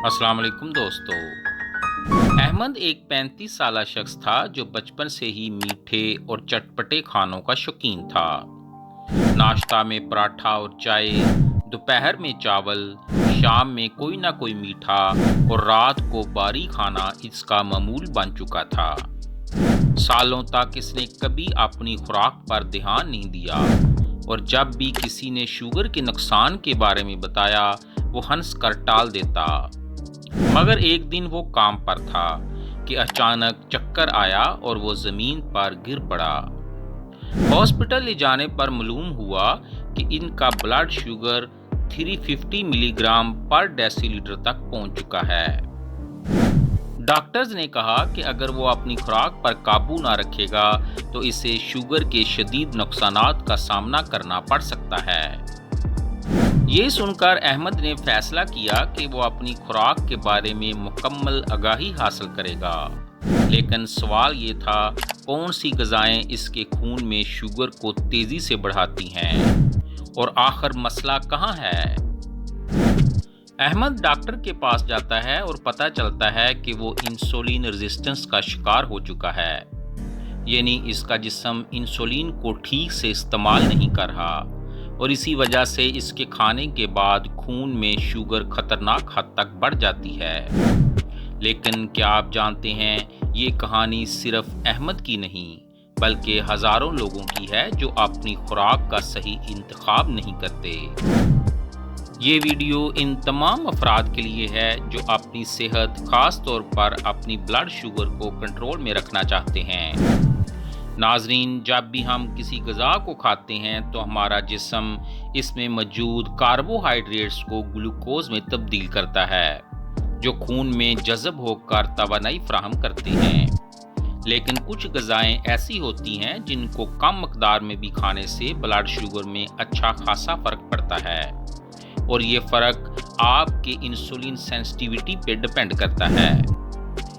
अस्सलाम वालेकुम दोस्तों। अहमद एक 35 साला शख्स था जो बचपन से ही मीठे और चटपटे खानों का शौकीन था। नाश्ता में पराठा और चाय, दोपहर में चावल, शाम में कोई ना कोई मीठा और रात को भारी खाना इसका मामूल बन चुका था। सालों तक इसने कभी अपनी खुराक पर ध्यान नहीं दिया और जब भी किसी ने शुगर के नुकसान के बारे में बताया, वो हंस कर टाल देता। मगर एक दिन वो काम पर था कि अचानक चक्कर आया और वो जमीन पर गिर पड़ा। हॉस्पिटल ले जाने पर मालूम हुआ कि इनका ब्लड शुगर 350 मिलीग्राम पर डेसीलीटर तक पहुंच चुका है। डॉक्टर्स ने कहा कि अगर वो अपनी खुराक पर काबू ना रखेगा तो इसे शुगर के शदीद नुकसानात का सामना करना पड़ सकता है। ये सुनकर अहमद ने फैसला किया कि वो अपनी खुराक के बारे में मुकम्मल आगाही हासिल करेगा। लेकिन सवाल ये था, कौन सी ग़िज़ाएं इसके खून में शुगर को तेज़ी से बढ़ाती हैं और आखिर मसला कहाँ है? अहमद डॉक्टर के पास जाता है और पता चलता है कि वो इंसुलिन रेजिस्टेंस का शिकार हो चुका है, यानी इसका जिस्म इंसुलिन को ठीक से इस्तेमाल नहीं कर रहा और इसी वजह से इसके खाने के बाद खून में शुगर खतरनाक हद तक बढ़ जाती है। लेकिन क्या आप जानते हैं, ये कहानी सिर्फ अहमद की नहीं बल्कि हज़ारों लोगों की है जो अपनी खुराक का सही इंतखाब नहीं करते। ये वीडियो इन तमाम अफराद के लिए है जो अपनी सेहत, ख़ास तौर पर अपनी ब्लड शुगर को कंट्रोल में रखना चाहते हैं। नाजरीन, जब भी हम किसी ग़िज़ा को खाते हैं तो हमारा जिस्म इसमें मौजूद कार्बोहाइड्रेट्स को ग्लूकोज में तब्दील करता है, जो खून में जज़ब होकर तवानाई फराहम करते हैं। लेकिन कुछ ग़िज़ाएं ऐसी होती हैं जिनको कम मकदार में भी खाने से ब्लड शुगर में अच्छा खासा फ़र्क पड़ता है और ये फ़र्क आपके इंसुलिन सेंसिटिविटी पे डिपेंड करता है।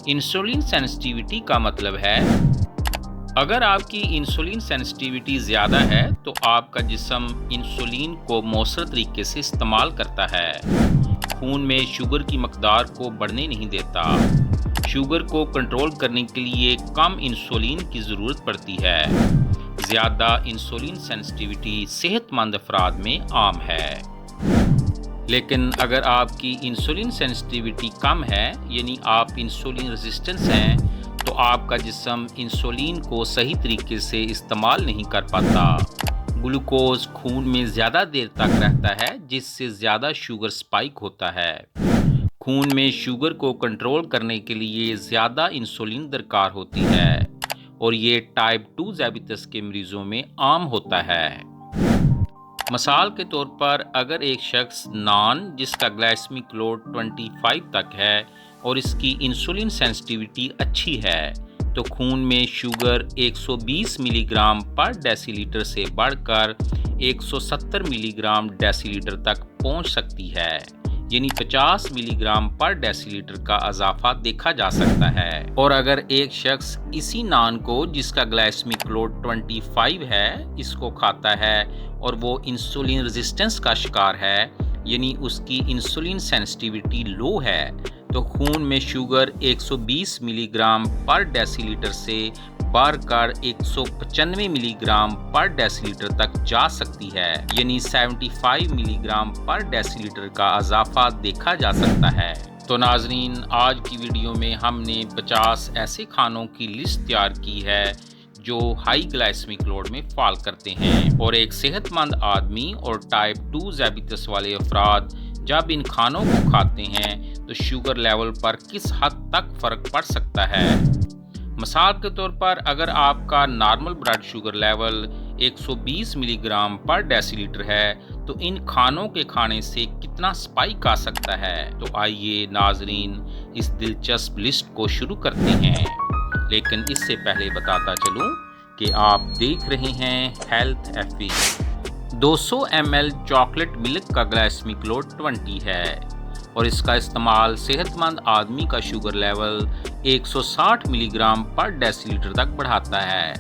इंसुलिन सेंसिटिविटी का मतलब है, अगर आपकी इंसुलिन सेंसिटिविटी ज़्यादा है तो आपका जिस्म इंसुलिन को मौसर तरीके से इस्तेमाल करता है, खून में शुगर की मकदार को बढ़ने नहीं देता। शुगर को कंट्रोल करने के लिए कम इंसुलिन की ज़रूरत पड़ती है। ज़्यादा इंसुलिन सेंसिटिविटी सेहतमंद अफराद में आम है। लेकिन अगर आपकी इंसुलिन सेंसिटिविटी कम है, यानी आप इंसुलिन रेजिस्टेंस हैं, तो आपका जिस्म इंसुलिन को सही तरीके से इस्तेमाल नहीं कर पाता। ग्लूकोज खून में ज़्यादा देर तक रहता है, जिससे ज़्यादा शुगर स्पाइक होता है। खून में शुगर को कंट्रोल करने के लिए ज़्यादा इंसुलिन दरकार होती है और ये टाइप 2 डायबिटीज़ के मरीज़ों में आम होता है। मिसाल के तौर पर, अगर एक शख्स नॉन जिसका ग्लाइसेमिक लोड 25 तक है और इसकी इंसुलिन सेंसिटिविटी अच्छी है, तो खून में शुगर 120 मिलीग्राम पर डेसीलीटर से बढ़कर 170 मिलीग्राम डेसीलीटर तक पहुंच सकती है, यानी 50 मिलीग्राम पर डेसीलीटर का इजाफा देखा जा सकता है। और अगर एक शख्स इसी नान को जिसका ग्लाइसेमिक लोड 25 है, इसको खाता है और वो इंसुलिन रेजिस्टेंस का शिकार है, यानी उसकी इंसुलिन सेंसिटिविटी लो है, तो खून में शुगर 120 मिलीग्राम पर डेसीलीटर से बढ़कर 195 मिलीग्राम पर डेसीलीटर तक जा सकती है, यानी 75 मिलीग्राम पर डेसीलीटर का इजाफा देखा जा सकता है। तो नाजरीन, आज की वीडियो में हमने 50 ऐसे खानों की लिस्ट तैयार की है जो हाई ग्लाइसेमिक लोड में फॉल करते हैं और एक सेहतमंद आदमी और टाइप 2 डायबिटीज़ वाले अफराद जब इन खानों को खाते हैं तो शुगर लेवल पर किस हद तक फ़र्क पड़ सकता है। मिसाल के तौर पर, अगर आपका normal blood sugar level 120 milligram पर डेसीलीटर है, तो इन खानों के खाने से कितना स्पाइक आ सकता है। तो आइए नाजरीन, इस दिलचस्प लिस्ट को शुरू करते हैं। लेकिन इससे पहले बताता चलूं कि आप देख रहे हैं हेल्थ एफी। 200 ml चॉकलेट मिल्क का ग्लाइसेमिक लोड 20 है और इसका इस्तेमाल सेहतमंद आदमी का शुगर लेवल 160 मिलीग्राम पर डेसीलीटर तक बढ़ाता है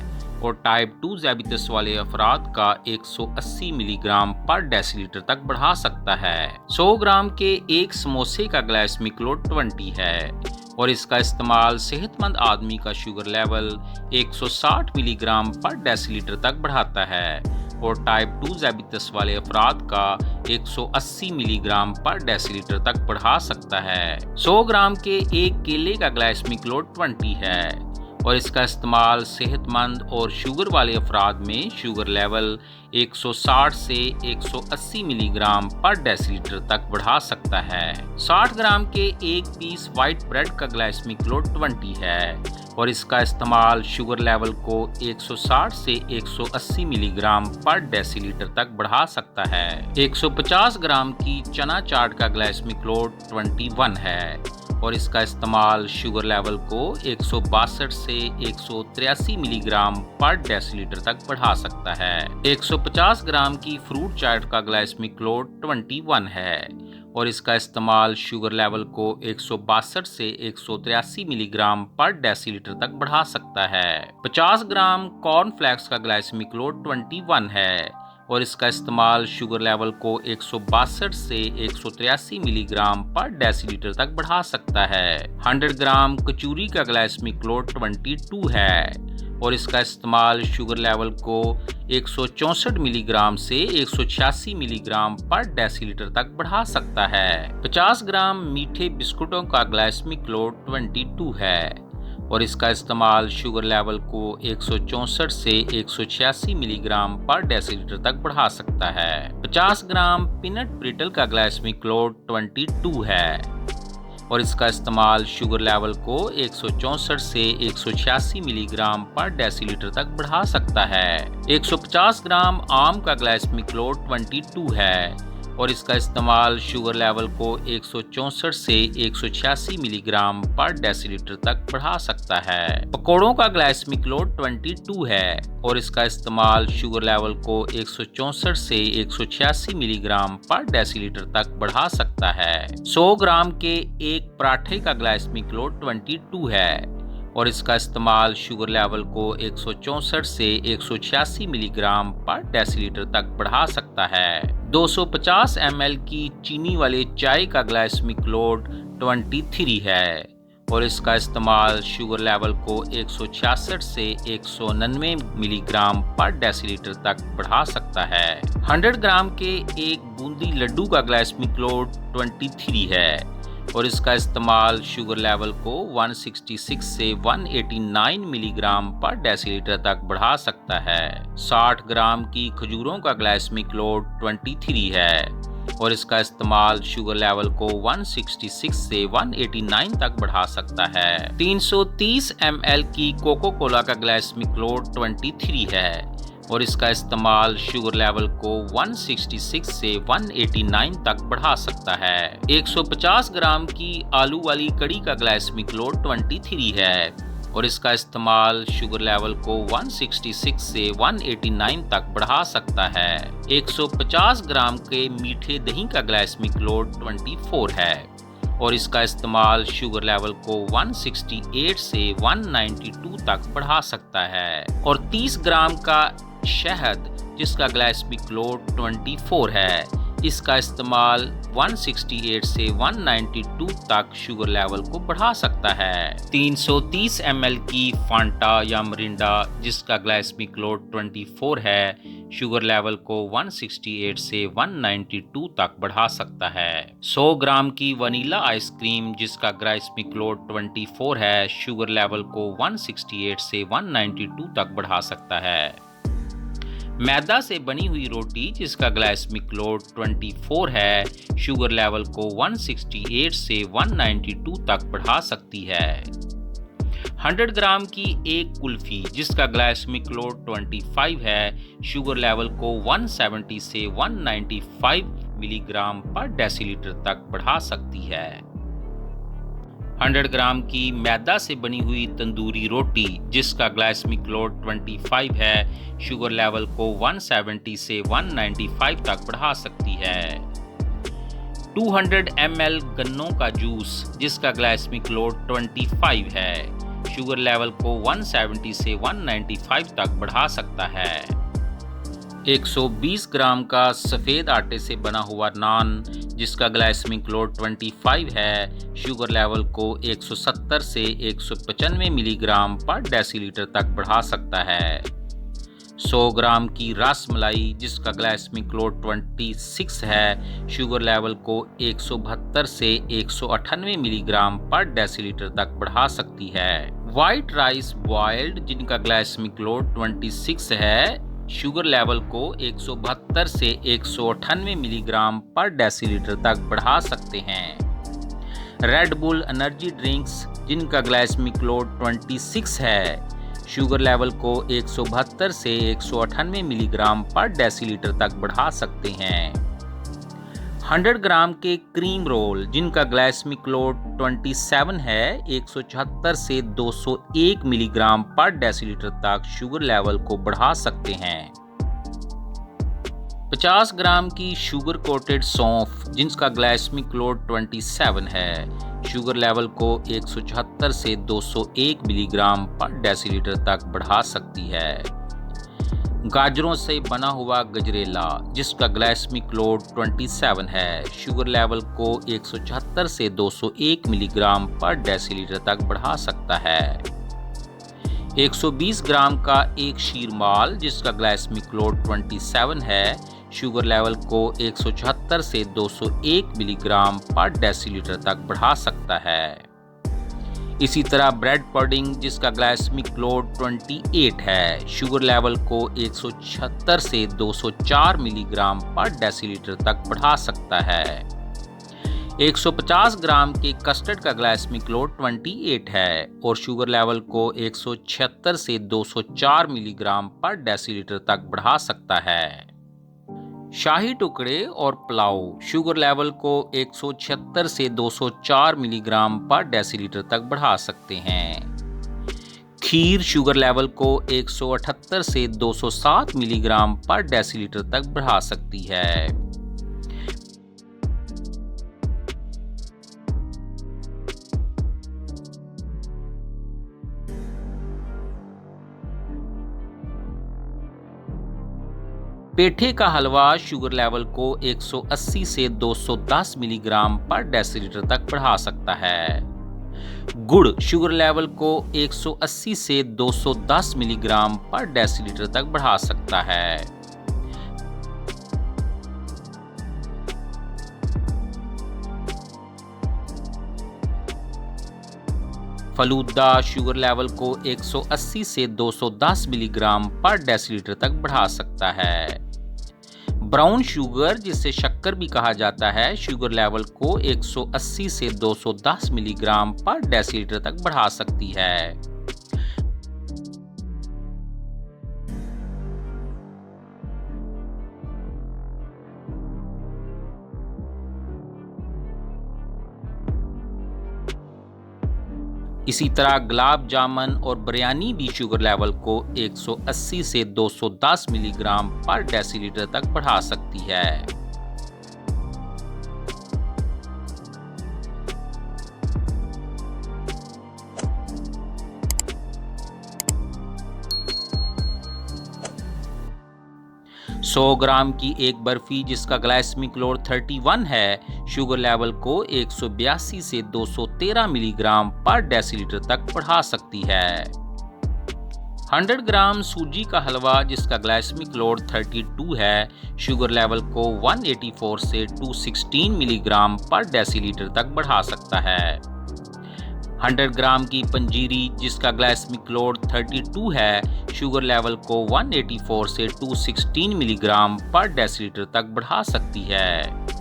और टाइप 2 ज़ैबितस वाले अफराद का 180 मिलीग्राम पर डेसीलीटर तक बढ़ा सकता है। 100 ग्राम के एक समोसे का ग्लाइसेमिक लोड 20 है और इसका इस्तेमाल सेहतमंद आदमी का शुगर लेवल 160 मिलीग्राम पर डेसीलीटर तक बढ़ाता है और टाइप 2 ज़ैबितस वाले अफराद का 180 मिलीग्राम पर डेसीलीटर तक बढ़ा सकता है। 100 ग्राम के एक केले का ग्लाइसेमिक लोड 20 है और इसका इस्तेमाल सेहतमंद और शुगर वाले अफराद में शुगर लेवल 160 से 180 मिलीग्राम पर डेसीलीटर तक बढ़ा सकता है। 60 ग्राम के एक पीस वाइट ब्रेड का ग्लाइसेमिक लोड 20 है और इसका इस्तेमाल शुगर लेवल को 160 से 180 मिलीग्राम पर डेसीलीटर तक बढ़ा सकता है। 150 ग्राम की चना चाट का ग्लाइसेमिक लोड 21 है और इसका इस्तेमाल शुगर लेवल को 162 से 183 मिलीग्राम पर डेसीलीटर तक बढ़ा सकता है। 150 ग्राम की फ्रूट चाट का ग्लाइसेमिक लोड 21 है और इसका इस्तेमाल शुगर लेवल को 162 से 183 मिलीग्राम पर डेसीलीटर तक बढ़ा सकता है। 50 ग्राम कॉर्नफ्लेक्स का ग्लाइसेमिक लोड 21 है और इसका इस्तेमाल शुगर लेवल को 162 से 183 मिलीग्राम पर डेसीलीटर तक बढ़ा सकता है। 100 ग्राम कचूरी का ग्लाइसेमिक लोड 22 है और इसका इस्तेमाल शुगर लेवल को 164 मिलीग्राम से 186 मिलीग्राम पर डेसीलीटर तक बढ़ा सकता है। 50 ग्राम मीठे बिस्कुटों का ग्लाइसेमिक लोड 22 है और इसका इस्तेमाल शुगर लेवल को 164 से 186 मिलीग्राम पर डेसीलीटर तक बढ़ा सकता है। 50 ग्राम पीनट ब्रिटल का ग्लाइसेमिक लोड 22 है और इसका इस्तेमाल शुगर लेवल को 164 से 186 मिलीग्राम पर डेसीलीटर तक बढ़ा सकता है। 150 ग्राम आम का ग्लाइसेमिक लोड 22 है और इसका इस्तेमाल शुगर लेवल को 164 से 186 मिलीग्राम पर डेसीलीटर तक बढ़ा सकता है। पकौड़ों का ग्लाइसेमिक लोड 22 है और इसका इस्तेमाल शुगर लेवल को 164 से 186 मिलीग्राम पर डेसीलीटर तक बढ़ा सकता है। 100 ग्राम के एक पराठे का ग्लाइसेमिक लोड 22 है और इसका इस्तेमाल शुगर लेवल को 164 से 186 मिलीग्राम पर डेसीलीटर तक बढ़ा सकता है। 250 ml की चीनी वाले चाय का ग्लाइसेमिक लोड 23 है और इसका इस्तेमाल शुगर लेवल को 166 से 199 मिलीग्राम पर डेसीलीटर तक बढ़ा सकता है। 100 ग्राम के एक बूंदी लड्डू का ग्लाइसेमिक लोड 23 है और इसका इस्तेमाल शुगर लेवल को 166 से 189 मिलीग्राम पर डेसीलीटर तक बढ़ा सकता है। 60 ग्राम की खजूरों का ग्लाइसेमिक लोड 23 है और इसका इस्तेमाल शुगर लेवल को 166 से 189 तक बढ़ा सकता है। 330 ml की कोको कोला का ग्लाइसेमिक लोड 23 है और इसका इस्तेमाल शुगर लेवल को 166 से 189 तक बढ़ा सकता है। 150 ग्राम की आलू वाली कड़ी का ग्लाइसेमिक लोड 23 है और इसका इस्तेमाल शुगर लेवल को 166 से 189 तक बढ़ा सकता है। 150 ग्राम के मीठे दही का ग्लाइसेमिक लोड 24 है और इसका इस्तेमाल शुगर लेवल को 168 से 192 तक बढ़ा सकता है। और 30 ग्राम का शहद जिसका ग्लाइसेमिक लोड 24 है, इसका इस्तेमाल 168 से 192 तक शुगर लेवल को बढ़ा सकता है। 330 ml की फांटा या मरिंडा जिसका ग्लाइसेमिक लोड 24 है, शुगर लेवल को 168 से 192 तक बढ़ा सकता है। 100 ग्राम की वनीला आइसक्रीम जिसका ग्लाइसेमिक लोड 24 है, शुगर लेवल को 168 से 192 तक बढ़ा सकता है। मैदा से बनी हुई रोटी जिसका ग्लाइसेमिक लोड 24 है, शुगर लेवल को 168 से 192 तक बढ़ा सकती है। 100 ग्राम की एक कुल्फी जिसका ग्लाइसेमिक लोड 25 है, शुगर लेवल को 170 से 195 मिलीग्राम पर डेसीलीटर तक बढ़ा सकती है। 100 ग्राम की मैदा से बनी हुई तंदूरी रोटी जिसका ग्लाइसेमिक लोड 25 है, शुगर लेवल को 170 से 195 तक बढ़ा सकती है। 200 ml गन्नों का जूस जिसका ग्लाइसेमिक लोड 25 है, शुगर लेवल को 170 से 195 तक बढ़ा सकता है। 120 ग्राम का सफ़ेद आटे से बना हुआ नान जिसका ग्लाइसेमिक लोड 25 है, शुगर लेवल को 170 से 195 मिलीग्राम पर डेसीलीटर तक बढ़ा सकता है। 100 ग्राम की रस मलाई जिसका ग्लाइसेमिक लोड 26 है, शुगर लेवल को 172 से 198 मिलीग्राम पर डेसीलीटर तक बढ़ा सकती है। वाइट राइस बॉइल्ड जिनका ग्लाइसेमिक लोड 26 है, शुगर लेवल को 172 से 198 मिलीग्राम पर डेसीलीटर तक बढ़ा सकते हैं। रेड बुल एनर्जी ड्रिंक्स जिनका ग्लाइसेमिक लोड 26 है, शुगर लेवल को 172 से 198 मिलीग्राम पर डेसीलीटर तक बढ़ा सकते हैं। 100 ग्राम के क्रीम रोल जिनका ग्लाइसेमिक लोड 27 है, 176 से 201 मिलीग्राम पर डेसीलीटर तक शुगर लेवल को बढ़ा सकते हैं। 50 ग्राम की शुगर कोटेड सौंफ जिनका ग्लाइसेमिक लोड 27 है, शुगर लेवल को 176 से 201 मिलीग्राम पर डेसीलीटर तक बढ़ा सकती है। गाजरों से बना हुआ गजरेला जिसका ग्लाइसेमिक लोड 27 है, शुगर लेवल को 176 से 201 मिलीग्राम पर डेसीलीटर तक बढ़ा सकता है। 120 ग्राम का एक शीरमाल जिसका ग्लाइसेमिक लोड 27 है, शुगर लेवल को 176 से 201 मिलीग्राम पर डेसीलीटर तक बढ़ा सकता है। इसी तरह ब्रेड पुडिंग जिसका ग्लाइसेमिक लोड 28 है, शुगर लेवल को 176 से 204 मिलीग्राम पर डेसीलीटर तक बढ़ा सकता है। 150 ग्राम के कस्टर्ड का ग्लाइसेमिक लोड 28 है और शुगर लेवल को 176 से 204 मिलीग्राम पर डेसीलीटर तक बढ़ा सकता है। शाही टुकड़े और पुलाव शुगर लेवल को 176 से 204 मिलीग्राम पर डेसीलीटर तक बढ़ा सकते हैं। खीर शुगर लेवल को 178 से 207 मिलीग्राम पर डेसीलीटर तक बढ़ा सकती है। पेठे का हलवा शुगर लेवल को 180 से 210 मिलीग्राम पर डेसीलीटर तक बढ़ा सकता है। गुड़ शुगर लेवल को 180 से 210 मिलीग्राम पर डेसीलीटर तक बढ़ा सकता है। फलूदा शुगर लेवल को 180 से 210 मिलीग्राम पर डेसीलीटर तक बढ़ा सकता है। ब्राउन शुगर जिसे शक्कर भी कहा जाता है, शुगर लेवल को 180 से 210 मिलीग्राम पर डेसीलीटर तक बढ़ा सकती है। इसी तरह गुलाब जामुन और बिरयानी भी शुगर लेवल को 180 से 210 मिलीग्राम पर डेसीलीटर तक बढ़ा सकती है। 100 ग्राम की एक बर्फी जिसका ग्लाइसेमिक लोड 31 है, शुगर लेवल को 182 से 213 मिलीग्राम पर डेसीलीटर तक बढ़ा सकती है। 100 ग्राम सूजी का हलवा जिसका ग्लाइसेमिक लोड 32 है, शुगर लेवल को 184 से 216 मिलीग्राम पर डेसीलीटर तक बढ़ा सकता है। 100 ग्राम की पंजीरी जिसका ग्लाइसेमिक लोड 32 है, शुगर लेवल को 184 से 216 मिलीग्राम पर डेसीलीटर तक बढ़ा सकती है।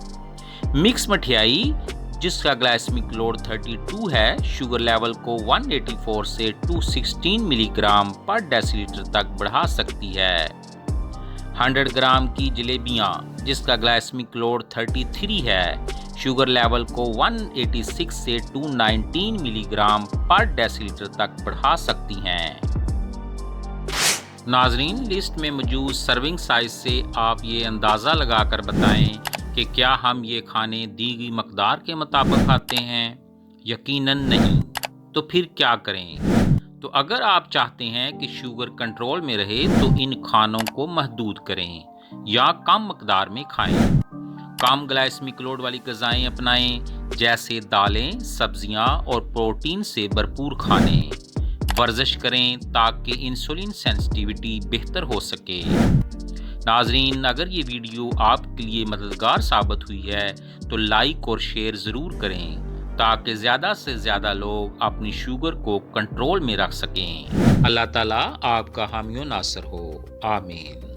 मिक्स मठियाई जिसका ग्लाइसेमिक लोड 32 है, शुगर लेवल को 184 से 216 मिलीग्राम पर डेसीलीटर तक बढ़ा सकती है। 100 ग्राम की जलेबियाँ जिसका ग्लाइसेमिक लोड 33 है, शुगर लेवल को 186 से 219 मिलीग्राम पर डेसीलीटर तक बढ़ा सकती हैं। नाजरीन, लिस्ट में मौजूद सर्विंग साइज से आप ये अंदाज़ा लगाकर बताएं कि क्या हम ये खाने दी गई मकदार के मुताबिक खाते हैं। यकीनन नहीं, तो फिर क्या करें? तो अगर आप चाहते हैं कि शुगर कंट्रोल में रहे तो इन खानों को महदूद करें या कम मकदार में खाएं। कम ग्लाइसेमिक लोड वाली ग़िज़ाएं अपनाएं, जैसे दालें, सब्जियां और प्रोटीन से भरपूर खाने। वर्जिश करें ताकि इंसुलिन सेंसिटिविटी बेहतर हो सके। नाजरीन, अगर ये वीडियो आपके लिए मददगार साबित हुई है तो लाइक और शेयर ज़रूर करें ताकि ज़्यादा से ज़्यादा लोग अपनी शुगर को कंट्रोल में रख सकें। अल्लाह ताला आपका हामी व नासर हो। आमीन।